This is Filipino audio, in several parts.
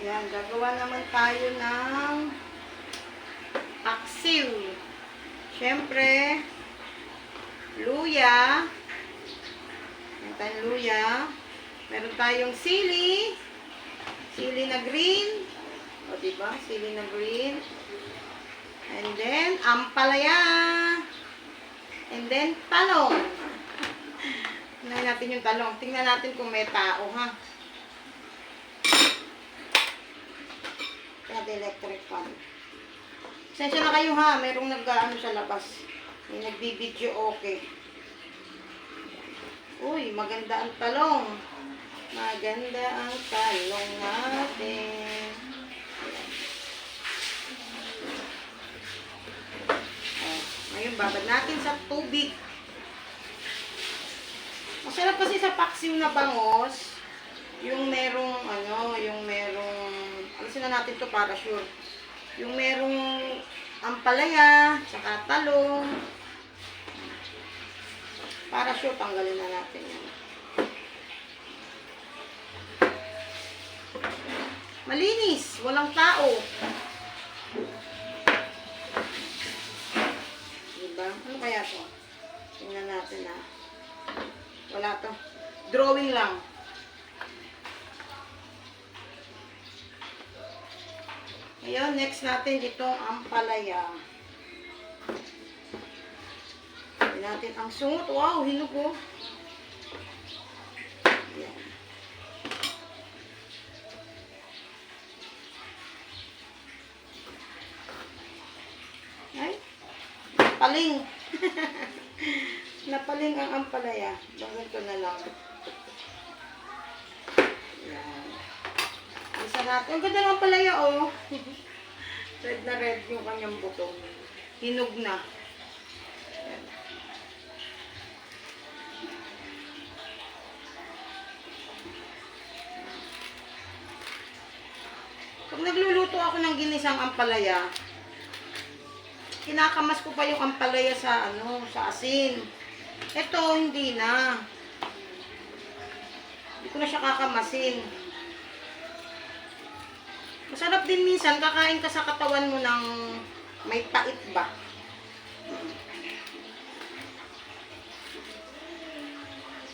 Yan, gagawa naman tayo ng paksiw. Siyempre, luya. Meron tayong luya. Meron tayong sili. Sili na green. O, diba? Sili na green. And then, ampalaya. And then, talong. Tingnan natin yung talong. Tingnan natin kung may tao, ha? Kaya electric fan. Sensya na kayo, ha? Merong nag-ano sa labas. May nagbibideo, okay. Uy, maganda ang talong. Maganda ang talong natin. Ngayon, babad natin sa tubig. Masarap kasi sa paksiw na bangos, yung merong, alisin na natin to para sure. Yung merong ampalaya, saka talong. Para sure, tanggalin na natin yan. Malinis, walang tao. Diba? Ano kaya to? Tingnan natin, ha. Wala to. Drawing lang. Ngayon, next natin itong ampalaya. Tingnan natin ang sungot. Wow, hinog oh. Yan. Ay, paling. Napaling ang ampalaya. Ganito na lang. Yan. Isa natin. Ang ganda ng ampalaya, oh. Red na red yung kanyang butong. Hinog na. Yan. Pag nagluluto ako ng ginisang ampalaya, kinakamas ko pa yung ampalaya sa sa asin. Ito, hindi na. Hindi ko na siya kakamasin. Masarap din minsan, kakain ka sa katawan mo ng may pait ba.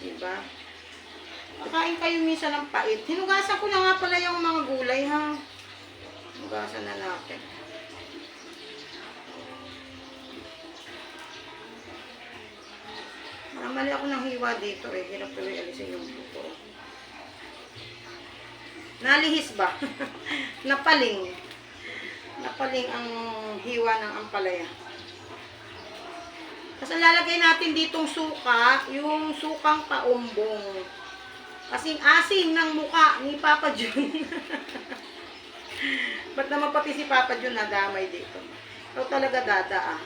Diba? Kakain kayo minsan ng pait. Hinugasan ko na nga pala yung mga gulay, ha. Hinugasan na natin. Mali ako ng hiwa dito eh. Hirap tuloy alisin yung buto. Nalihis ba? Napaling. Napaling ang hiwa ng ampalaya. Tapos lalagay natin ditong suka, yung sukang paumbong. Kasing asin ng muka ni Papa Jun. Ba't naman pati si Papa Jun nadamay dito? Ikaw talaga dada ah.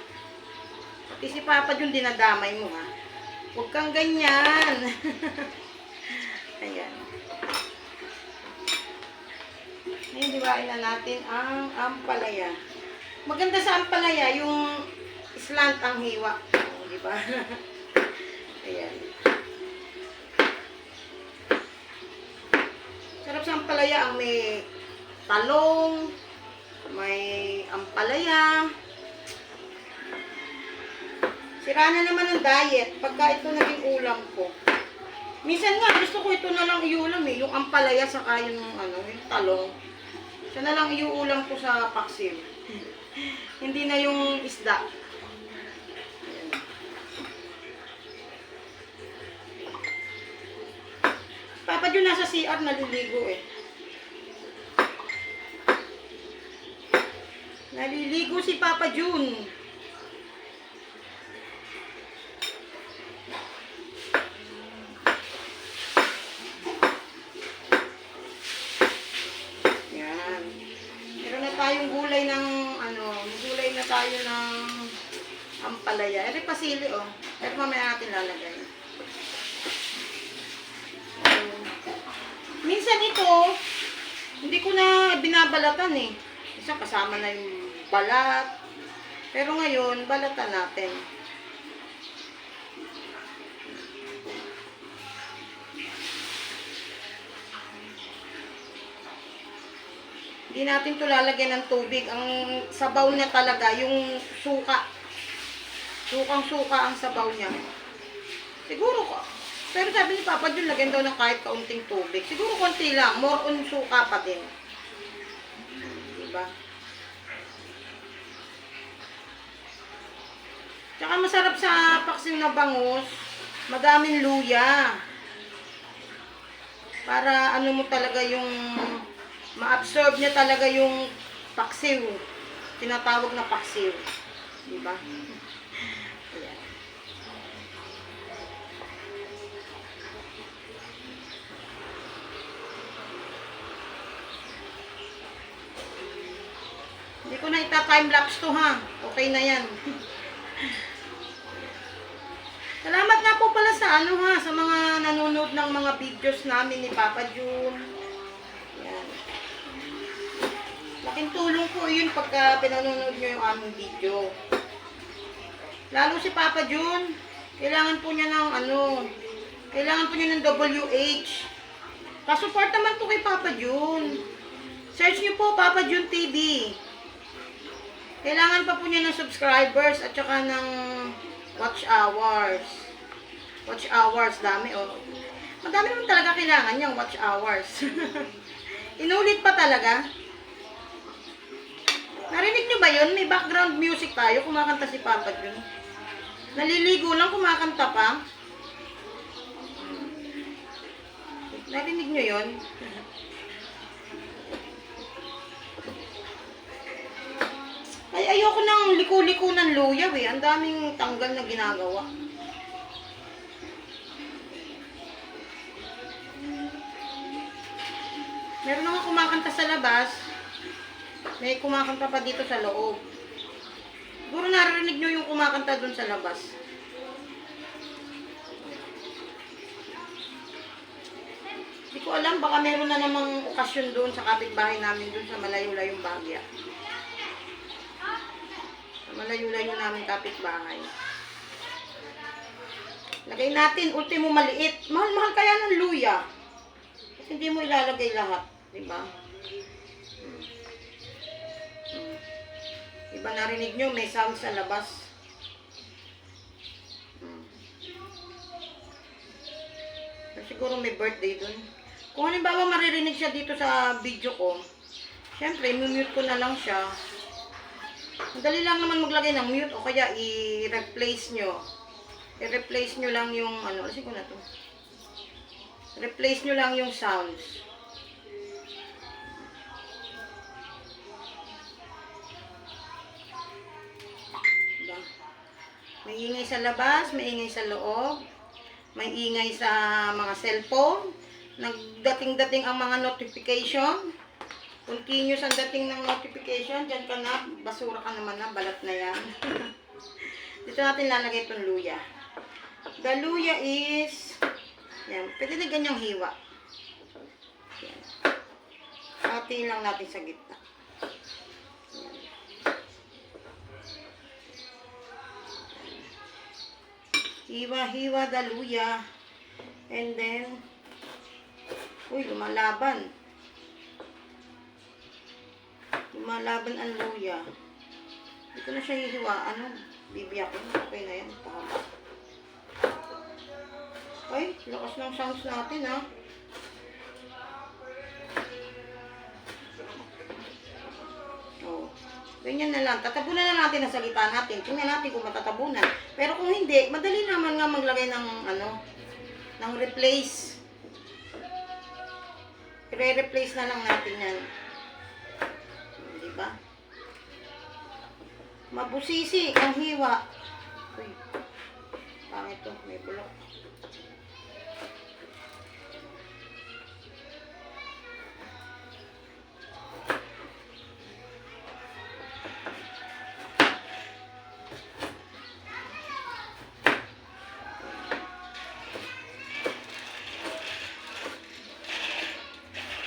Pati si Papa Jun dinadamay mo ha. Huwag kang ganyan. Ayan. Ngayon, dibain na natin ang ampalaya. Maganda sa ampalaya, yung slant ang hiwa. O, diba? Ayan. Sarap sa ampalaya ang may talong, may ampalaya. Sira na naman ang diet pagka ito naging ulam ko. Minsan nga gusto ko ito na lang iulam eh, yung ampalaya saka yung yung talong. Ito na lang iuulam ko sa paksiw. Hindi na yung isda. Ayan. Papa Jun nasa CR naliligo eh. Naliligo si Papa Jun. Tayong gulay ng gulay na tayo ng ampalaya. Ere pasili oh. Pero mamaya natin lalagay. Minsan ito, hindi ko na binabalatan eh. Isa kasama na yung balat. Pero ngayon, balatan natin. Hindi natin to lalagyan ng tubig. Ang sabaw niya talaga, yung suka. Sukang-suka ang sabaw niya. Siguro ko. Pero sabi ni Papa Jun, lagyan daw ng kahit kaunting tubig. Siguro konti lang. More on suka pa din. Diba? Tsaka masarap sa paksiw na bangus. Madaming luya. Para ano mo talaga yung ma-absorb niya talaga yung paksiw. Tinatawag na paksiw. Diba? Ayan. Hindi ko na ita-time-lapse to ha. Okay na yan. Salamat nga po pala sa ano ha, sa mga nanonood ng mga videos namin ni Papa Jun. Yan. Laking tulong po yun pagka pinanonood nyo yung aming video. Lalo si Papa Jun, kailangan po niya ng ano, kailangan po niya ng WH. Pasupport naman po kay Papa Jun. Search nyo po Papa Jun TV. Kailangan pa po niya ng subscribers at saka ng watch hours. Watch hours, dami oh. Madami naman talaga kailangan niyang watch hours. Inulit pa talaga. Narinig niyo ba yun? May background music tayo, kumakanta si Papa Jun. Naliligo lang, kumakanta pa. Narinig niyo yun? Ay, ayoko ng liko-liko ng luya eh. Ang daming tanggal na ginagawa. Meron nga kumakanta sa labas. May kumakanta pa dito sa loob. Siguro narinig nyo yung kumakanta dun sa labas. Hindi ko alam, baka meron na namang okasyon doon sa kapitbahay namin doon sa malayo-layong Bagya. Malayo-layo namin kapitbahay. Lagay natin, ultimo maliit. Mahal-mahal kaya ng luya. Kasi hindi mo ilalagay lahat. Diba? Diba narinig nyo, may sound sa labas. Siguro may birthday dun. Kung halimbawa maririnig siya dito sa video ko, syempre, mute ko na lang siya. Madali lang naman maglagay ng mute o kaya i-replace nyo. I-replace nyo lang yung, ano, kasi ko na to. Replace nyo lang yung sounds. Diba? May ingay sa labas, may ingay sa loob, may ingay sa mga cellphone, nagdating-dating ang mga notification. Continuous ang dating ng notification. Diyan ka na. Basura ka naman na. Balat na yan. Dito natin lalagay itong luya. The luya is, yan. Pwede na ganyang hiwa. Yan. Hatiin lang natin sa gitna. Yan. Hiwa-hiwa the luya. And then, uy, lumalaban. Lumalaban ang luya. Hindi ko na siya hihiwa. Ano? Bibiyak ko. Okay na yan. Pahaba. Ay, lakas ng sounds natin ha. Oh. Ganyan na lang. Tatabunan na natin ang salita natin. Tingnan natin kung matatabunan. Pero kung hindi, madali naman nga maglagay ng ano, ng replace. I-replace na lang natin yan. Diba? Mabusisi ang hiwa. Uy. Pangit to. May bulok.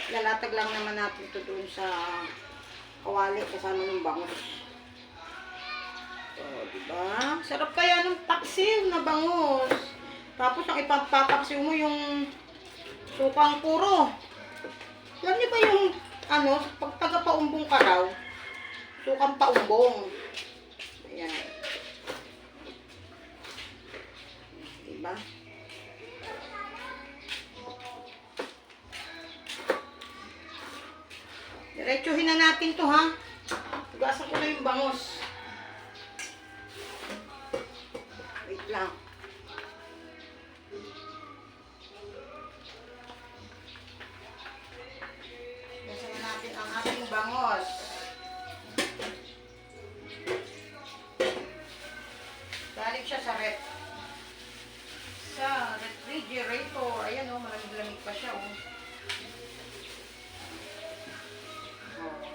Lalatag lang naman natin ito doon sa kawali kasama ng bangus. So, diba? Sarap kaya ng paksiw na bangus. Tapos ang ipapapaksiw mo yung sukang puro. Alam niyo ba yung ano, pag taga-paumbong ka raw, sukang paumbong. Ayan. Diba? Diretsuhin na natin to, ha? Tugasan ko na yung bangos. Wait lang. Tugasan na natin ang ating bangos. Galing siya sa refrigerator. Ayan, oh, malamig-lamig pa siya, oh.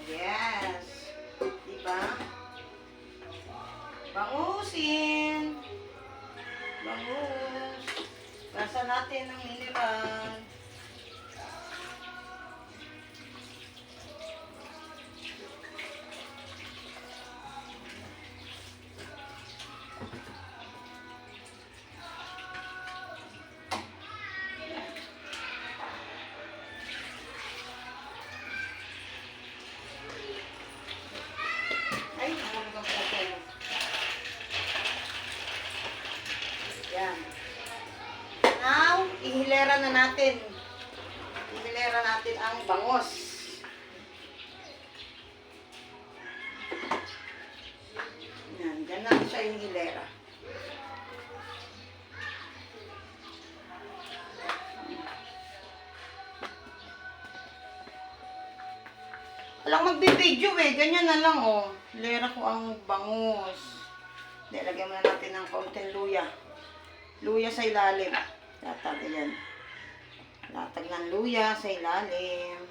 Yes. Diba? Bangusin. Bangus. Basa natin ng mineral. Ay, nahulog ang photo. Yan. Now, ihilera na natin. Ihilera natin ang bangos. Yan, dyan natin siya ihilera. Walang magbibideo eh. Ganyan na lang, oh. Hilera ko ang bangus. Lagyan muna natin ng kaunting luya. Luya sa ilalim. Latag, yan. Latag ng luya sa ilalim.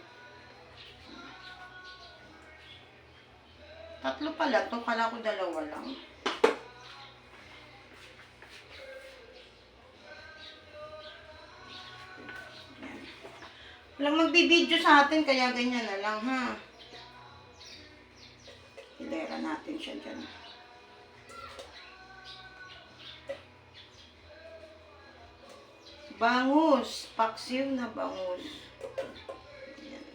Tatlo pala to. Kala ko dalawa lang. Yan. Walang magbibideo sa atin, kaya ganyan na lang, ha. Hilera natin siya dyan. Bangus. Paksiw na bangus. Ayan.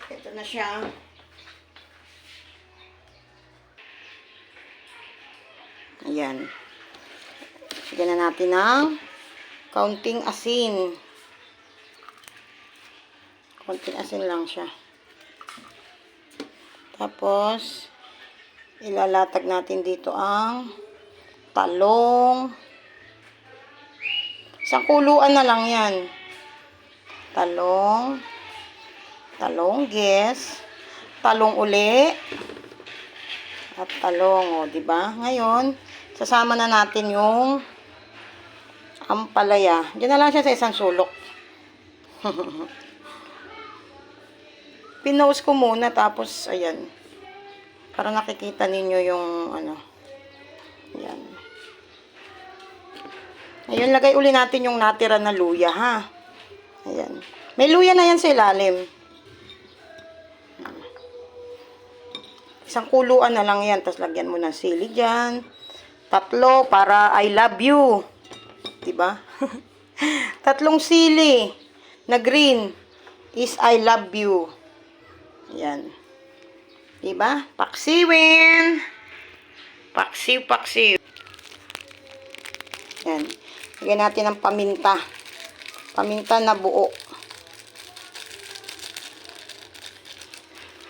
Ito na siya. Ayan. Lagyan na natin ng kaunting asin. Konting asin lang siya. Tapos, ilalatag natin dito ang talong. Isang kuluan na lang yan. Talong. Talongges. Talong uli. At talong, o, diba? Ngayon, sasama na natin yung ampalaya. Diyan na lang siya sa isang sulok. Pinost ko muna, tapos, ayan. Para nakikita ninyo yung, ano. Ayan. Ngayon, lagay uli natin yung natira na luya, ha. Ayan. May luya na yan sa ilalim. Isang kuluan na lang yan. Tapos, lagyan mo ng sili dyan. Tatlo, para I love you. Diba? Tatlong sili na green is I love you. Yan. Diba? Paksiwin. Paksiw, paksiw. Yan. Lagyan natin ng paminta. Paminta na buo.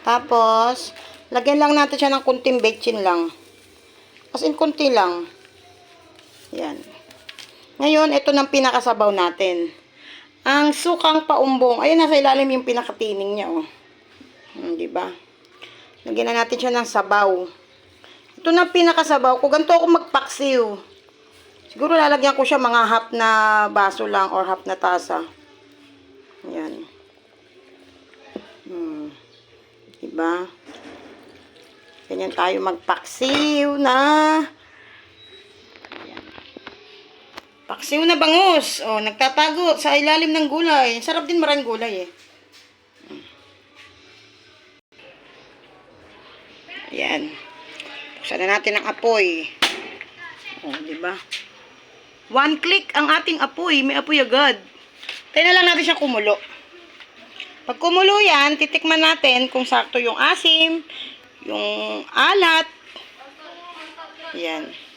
Tapos, lagyan lang natin siya ng kunting betchin lang. As in, kunti lang. Yan. Ngayon, ito ng pinakasabaw natin. Ang sukang paumbong. Ayun, nasa ilalim yung pinakatining niya, oh. Diba? Lagyan na natin siya ng sabaw. Ito na pinakasabaw. Kung ganito ako magpaksiw, siguro lalagyan ko siya mga half na baso lang or half na tasa. Ayan. Diba? Ganyan tayo magpaksiw na. Ayan. Paksiw na bangus. O, nagtatago sa ilalim ng gulay. Sarap din maraming gulay, eh. Ayan. Buksan na natin ang apoy. O, diba? 1 click ang ating apoy. May apoy agad. Tayo na lang natin siyang kumulo. Pag kumulo yan, titikman natin kung sakto yung asim, yung alat. Yan.